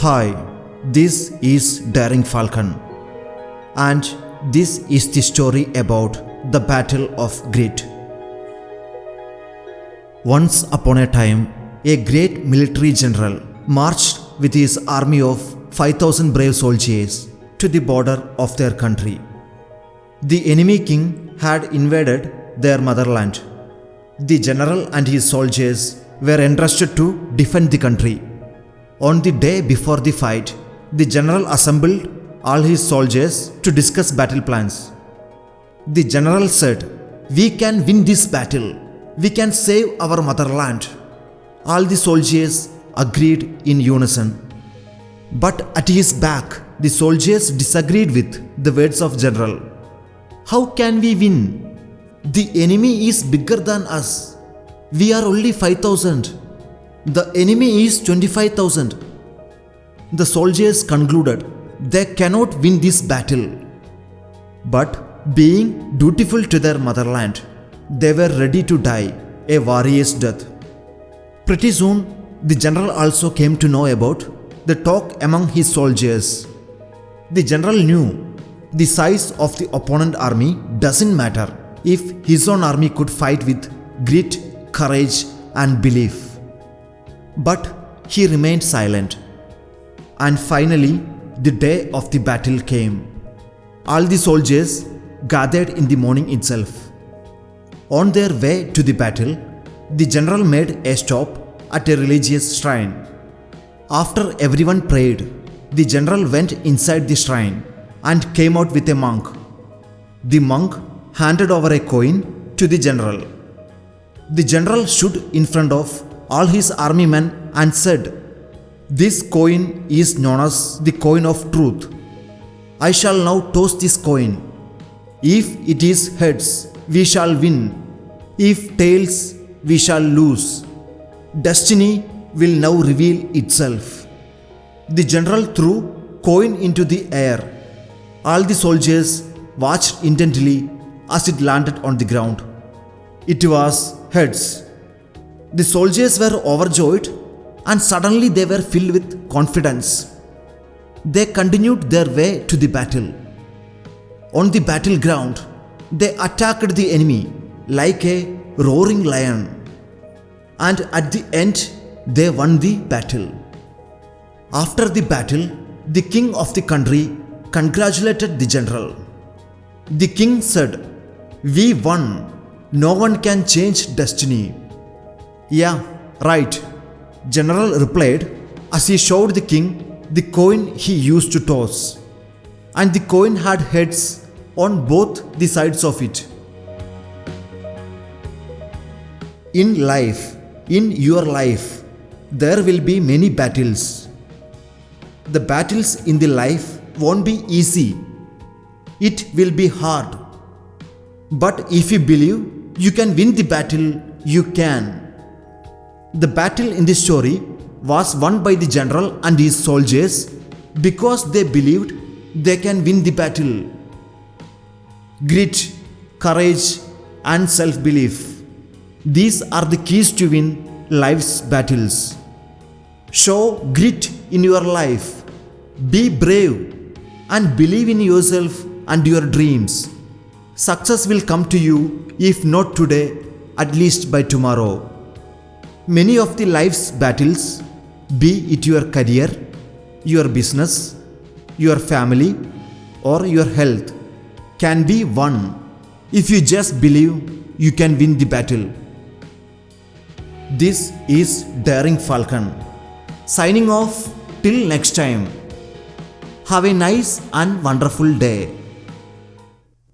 Hi, this is Daring Falcon, and this is the story about the Battle of Grit. Once upon a time, a great military general marched with his army of 5,000 brave soldiers to the border of their country. The enemy king had invaded their motherland. The general and his soldiers were entrusted to defend the country. On the day before the fight, the general assembled all his soldiers to discuss battle plans. The general said, "We can win this battle. We can save our motherland." All the soldiers agreed in unison. But at his back, the soldiers disagreed with the words of general. "How can we win? The enemy is bigger than us. We are only 5,000. The enemy is 25,000. The soldiers concluded they cannot win this battle. But being dutiful to their motherland, they were ready to die a warrior's death. Pretty soon, the general also came to know about the talk among his soldiers. The general knew the size of the opponent army doesn't matter if his own army could fight with grit, courage, and belief. But he remained silent. And finally, the day of the battle came. All the soldiers gathered in the morning itself. On their way to the battle, the general made a stop at a religious shrine. After everyone prayed, the general went inside the shrine and came out with a monk. The monk handed over a coin to the general. The general stood in front of all his army men and said, "This coin is known as the coin of truth. I shall now toss this coin. If it is heads, we shall win. If tails, we shall lose. Destiny will now reveal itself." The general threw coin into the air. All the soldiers watched intently as it landed on the ground. It was heads. The soldiers were overjoyed, and suddenly they were filled with confidence. They continued their way to the battle. On the battleground, they attacked the enemy like a roaring lion, and at the end, they won the battle. After the battle, the king of the country congratulated the general. The king said, "We won. No one can change destiny." "Yeah, right," general replied as he showed the king the coin he used to toss. And the coin had heads on both the sides of it. In life, in your life, there will be many battles. The battles in the life won't be easy. It will be hard. But if you believe you can win the battle, you can. The battle in this story was won by the general and his soldiers because they believed they can win the battle. Grit, courage, and self-belief. These are the keys to win life's battles. Show grit in your life. Be brave and believe in yourself and your dreams. Success will come to you, if not today, at least by tomorrow. Many of the life's battles, be it your career, your business, your family, or your health, can be won if you just believe you can win the battle. This is Daring Falcon, signing off till next time. Have a nice and wonderful day.